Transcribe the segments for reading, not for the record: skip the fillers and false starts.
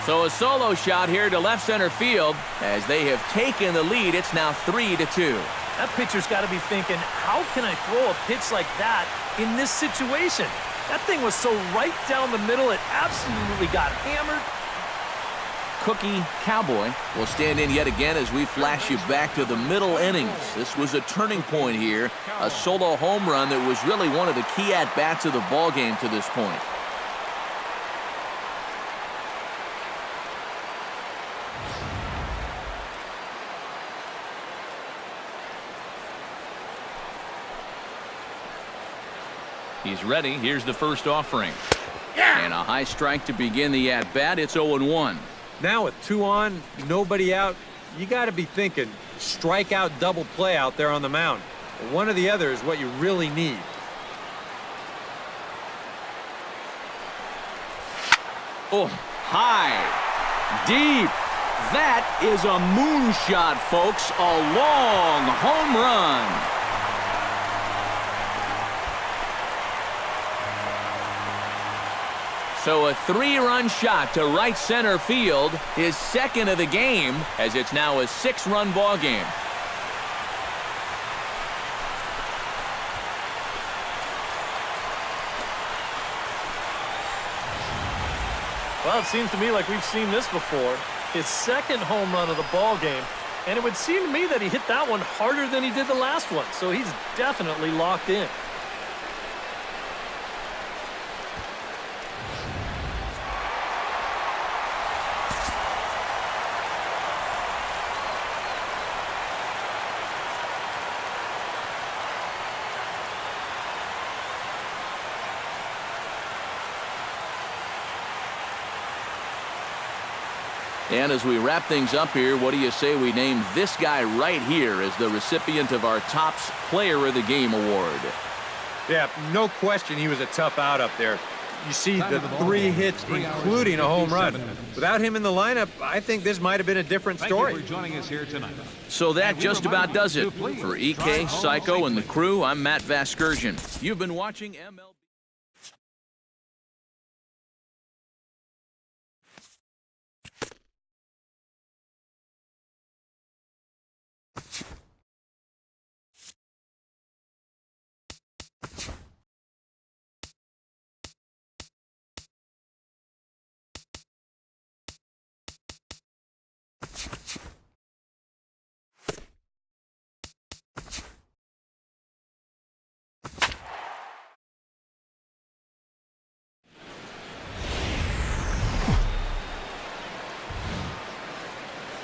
So a solo shot here to left center field. As they have taken the lead, it's now 3-2. That pitcher's got to be thinking, how can I throw a pitch like that in this situation? That thing was so right down the middle, it absolutely got hammered. Cookie Cowboy will stand in yet again as we flash you back to the middle innings. This was a turning point here, a solo home run that was really one of the key at-bats of the ball game to this point. He's ready. Here's the first offering. Yeah! And a high strike to begin the at-bat. It's 0-1. Now with 2 on, nobody out, you got to be thinking strikeout double play out there on the mound. One or the other is what you really need. Oh, high, deep. That is a moonshot, folks. A long home run. So a 3-run shot to right center field, his second of the game, as it's now a 6-run ball game. Well, it seems to me like we've seen this before. His second home run of the ball game, and it would seem to me that he hit that one harder than he did the last one, so he's definitely locked in. And as we wrap things up here, what do you say we name this guy right here as the recipient of our Topps Player of the Game award? Yeah, no question he was a tough out up there. You see the 3 hits, including a home run. Without him in the lineup, I think this might have been a different story. Thank you for joining us here tonight. So that just about does it. For EK, Psycho, and the crew, I'm Matt Vasgersian. You've been watching MLB.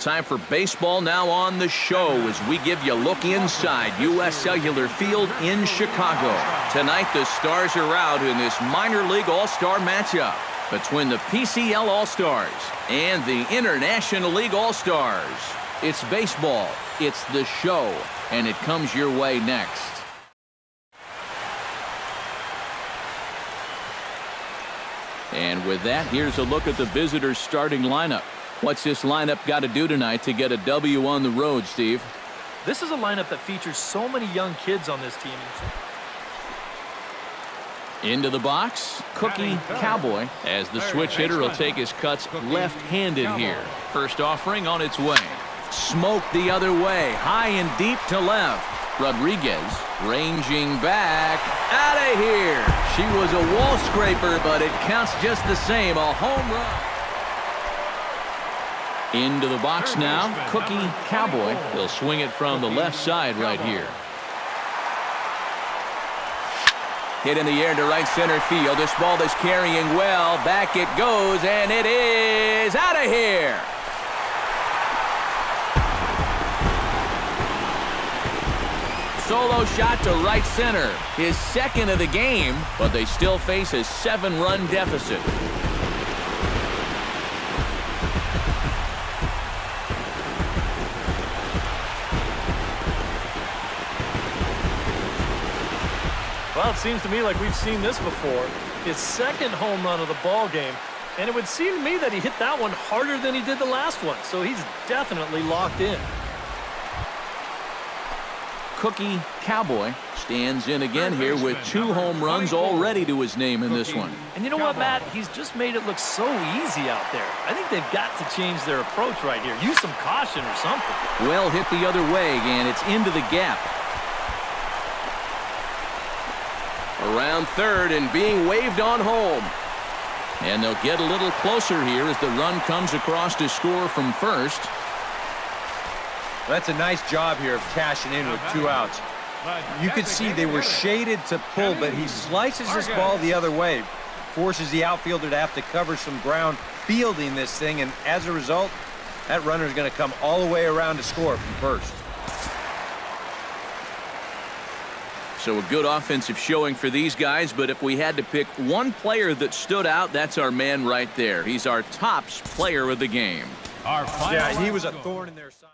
Time for baseball now on the show as we give you a look inside U.S. Cellular Field in Chicago. Tonight the Stars are out in this minor league all-star matchup between the PCL All-Stars and the International League All-Stars. It's baseball, it's the show, and it comes your way next. And with that, here's a look at the visitors' starting lineup. What's this lineup got to do tonight to get a W on the road, Steve? This is a lineup that features so many young kids on this team. Into the box, Cookie Cowboy, as the switch hitter will take his cuts left-handed here. First offering on its way. Smoke the other way, high and deep to left. Rodriguez ranging back, out of here. She was a wall scraper, but it counts just the same, a home run. Into the box now, Cookie Cowboy. He'll swing it from the left side right here. Hit in the air to right center field. This ball is carrying well. Back it goes, and it is out of here. Solo shot to right center. His second of the game, but they still face a 7-run deficit. Well, it seems to me like we've seen this before. His second home run of the ball game, and it would seem to me that he hit that one harder than he did the last one, so he's definitely locked in. Cookie Cowboy stands in again here with 2 home runs already to his name in this one. And you know what, Matt? He's just made it look so easy out there. I think they've got to change their approach right here. Use some caution or something. Well hit the other way, and it's into the gap. Around third and being waved on home. And they'll get a little closer here as the run comes across to score from first. That's a nice job here of cashing in with 2 outs. You could see they were shaded to pull, but he slices this ball the other way, forces the outfielder to have to cover some ground fielding this thing, and as a result, that runner is going to come all the way around to score from first. So a good offensive showing for these guys, but if we had to pick one player that stood out, that's our man right there. He's our tops player of the game. Yeah, he was a thorn in their side.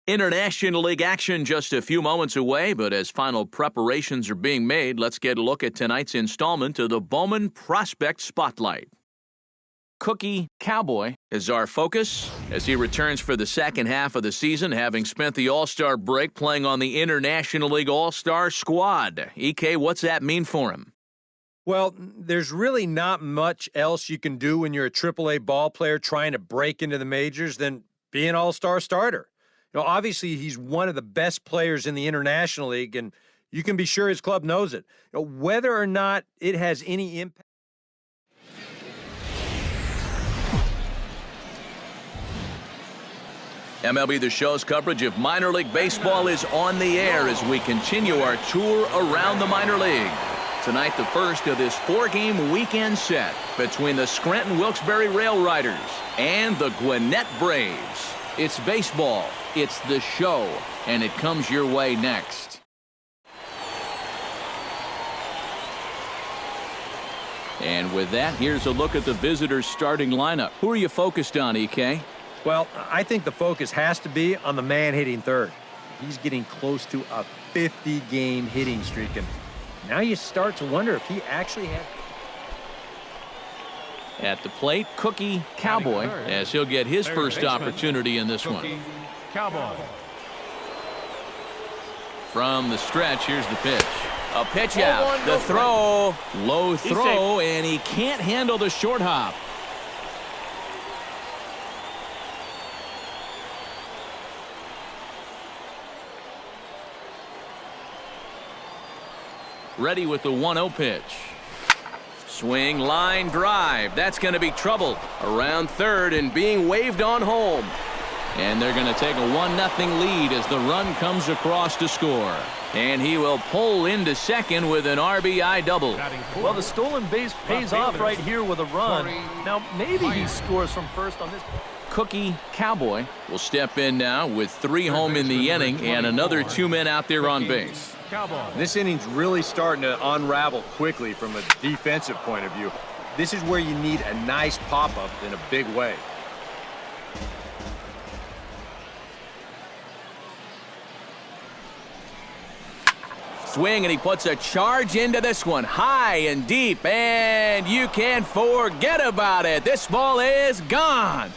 International League action just a few moments away, but as final preparations are being made, let's get a look at tonight's installment of the Bowman Prospect Spotlight. Cookie Cowboy is our focus as he returns for the second half of the season, having spent the All-Star break playing on the International League All-Star squad. EK, what's that mean for him? Well, there's really not much else you can do when you're a AAA ball player trying to break into the majors than be an all-star starter. You know, obviously, he's one of the best players in the International League, and you can be sure his club knows it. You know, whether or not it has any impact. MLB The Show's coverage of minor league baseball is on the air as we continue our tour around the minor league. Tonight, the first of this 4-game weekend set between the Scranton-Wilkes-Barre Rail Riders and the Gwinnett Braves. It's baseball, it's the show, and it comes your way next. And with that, here's a look at the visitors' starting lineup. Who are you focused on, EK? Well, I think the focus has to be on the man hitting third. He's getting close to a 50-game hitting streak, and now you start to wonder if he actually has. At the plate, Cookie Cowboy, as he'll get his first opportunity in this one. Cowboy. From the stretch, here's the pitch. A pitch out. The throw. Low throw, and he can't handle the short hop. Ready with the 1-0 pitch. Swing, line, drive. That's going to be trouble. Around third and being waved on home. And they're going to take a 1-0 lead as the run comes across to score. And he will pull into second with an RBI double. Well, the stolen base pays off right here with a run. Now, maybe he scores from first on this. Cookie Cowboy will step in now with 3 home in the inning and another 2 men out there on base. This inning's really starting to unravel quickly from a defensive point of view. This is where you need a nice pop-up in a big way. Swing, and he puts a charge into this one, high and deep, and you can't forget about it. This ball is gone.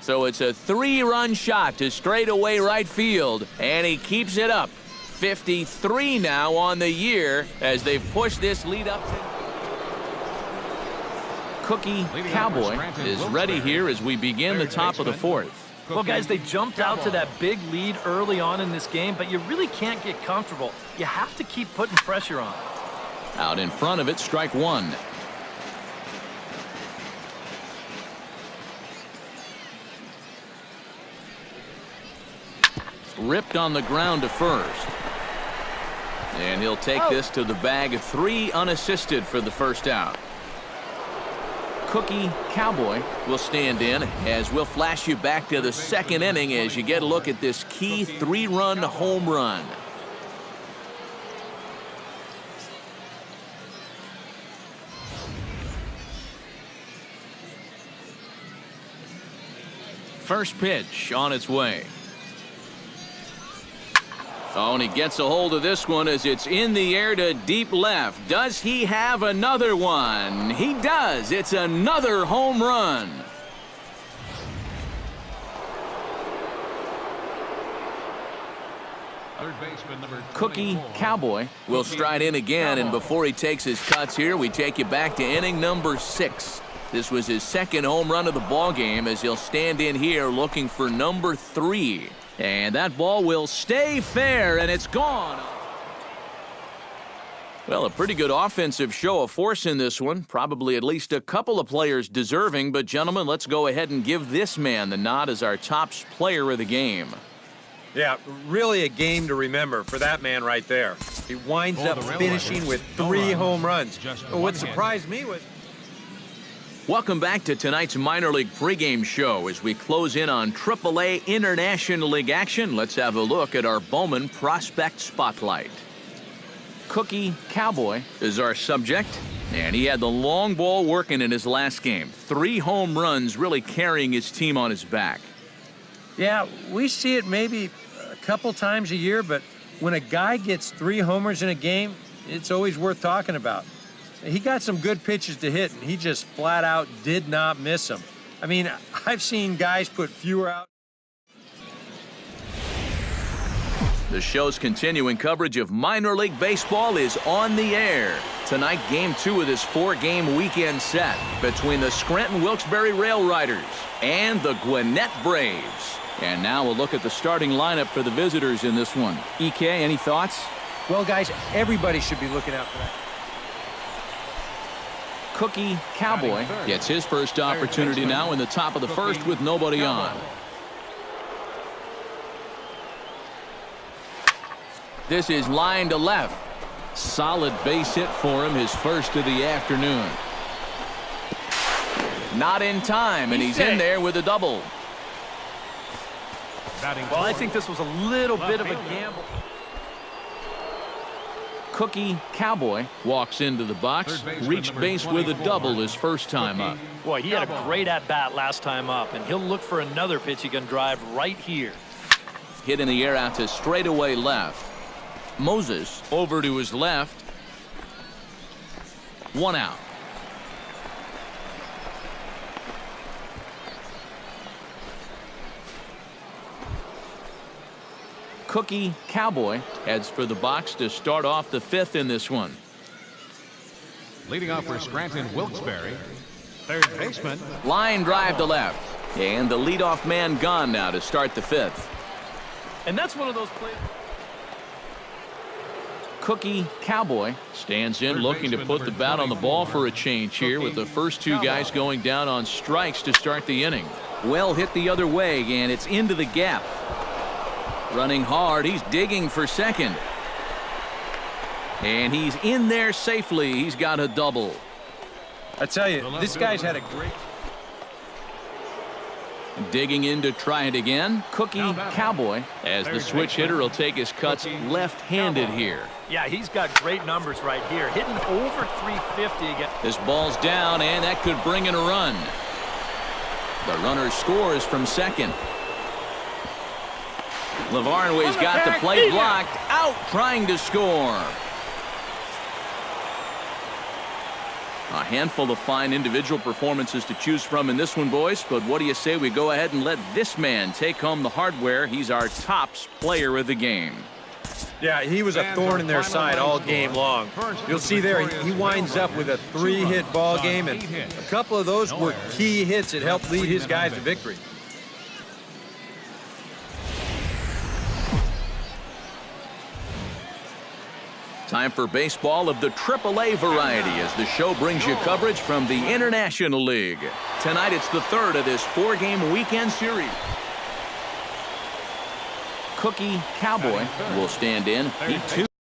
So it's a 3-run shot to straightaway right field, and he keeps it up. 53 now on the year as they've pushed this lead up. Cookie Cowboy is ready here as we begin the top of the 4th. Well, guys, they jumped out to that big lead early on in this game, but you really can't get comfortable. You have to keep putting pressure on. Out in front of it, strike 1. Ripped on the ground to first. And he'll take this to the bag. 3 unassisted for the first out. Cookie Cowboy will stand in as we'll flash you back to the second inning as you get a look at this key 3-run home run. First pitch on its way. Oh, and he gets a hold of this one as it's in the air to deep left. Does he have another one? He does. It's another home run. Third baseman number Cookie Cowboy will stride in again, and before he takes his cuts here, we take you back to inning number 6. This was his second home run of the ball game as he'll stand in here looking for number 3. And that ball will stay fair, and it's gone. Well, a pretty good offensive show of force in this one. Probably at least a couple of players deserving. But, gentlemen, let's go ahead and give this man the nod as our top player of the game. Yeah, really a game to remember for that man right there. He winds up finishing with 3 home runs. But what surprised me was... Welcome back to tonight's minor league pregame show as we close in on AAA International League action. Let's have a look at our Bowman Prospect Spotlight. Cookie Cowboy is our subject, and he had the long ball working in his last game. 3 home runs, really carrying his team on his back. Yeah, we see it maybe a couple times a year, but when a guy gets 3 homers in a game, it's always worth talking about. He got some good pitches to hit, and he just flat out did not miss them. I mean, I've seen guys put fewer out. The show's continuing coverage of minor league baseball is on the air. Tonight, game 2 of this 4-game weekend set between the Scranton Wilkes-Barre Rail Riders and the Gwinnett Braves. And now we'll look at the starting lineup for the visitors in this one. EK, any thoughts? Well, guys, everybody should be looking out for that. Cookie Cowboy gets his first opportunity now in the top of the first with nobody on. This is line to left. Solid base hit for him, his first of the afternoon. Not in time, and he's in there with a double. Well, I think this was a little bit of a gamble. Cookie Cowboy walks into the box, reached base with a double his first time up. Boy, he had a great at-bat last time up, and he'll look for another pitch he can drive right here. Hit in the air out to straightaway left. Moses over to his left. 1 out. Cookie Cowboy heads for the box to start off the 5th in this one. leading off for Scranton Wilkes-Barre, third baseman. Line drive to left. And the leadoff man gone now to start the 5th. And that's one of those plays. Cookie Cowboy stands in looking to put the bat on the ball for a change here with the first 2 guys going down on strikes to start the inning. Well hit the other way, and it's into the gap. Running hard, he's digging for second. And he's in there safely. He's got a double. I tell you, this guy's had a great... Digging in to try it again. Cookie Cowboy, as the switch hitter, will take his cuts left-handed here. Yeah, he's got great numbers right here. Hitting over 350 again. This ball's down, and that could bring in a run. The runner scores from second. Lavarnway's got the plate blocked. Out trying to score. A handful of fine individual performances to choose from in this one, boys. But what do you say we go ahead and let this man take home the hardware? He's our tops player of the game. Yeah, he was a thorn in their side all game long. You'll see there, he winds up with a 3-hit ball game, and a couple of those were key hits that helped lead his guys to victory. Time for baseball of the AAA variety as the show brings you coverage from the International League. Tonight it's the 3rd of this 4-game weekend series. Cookie Cowboy will stand in. He too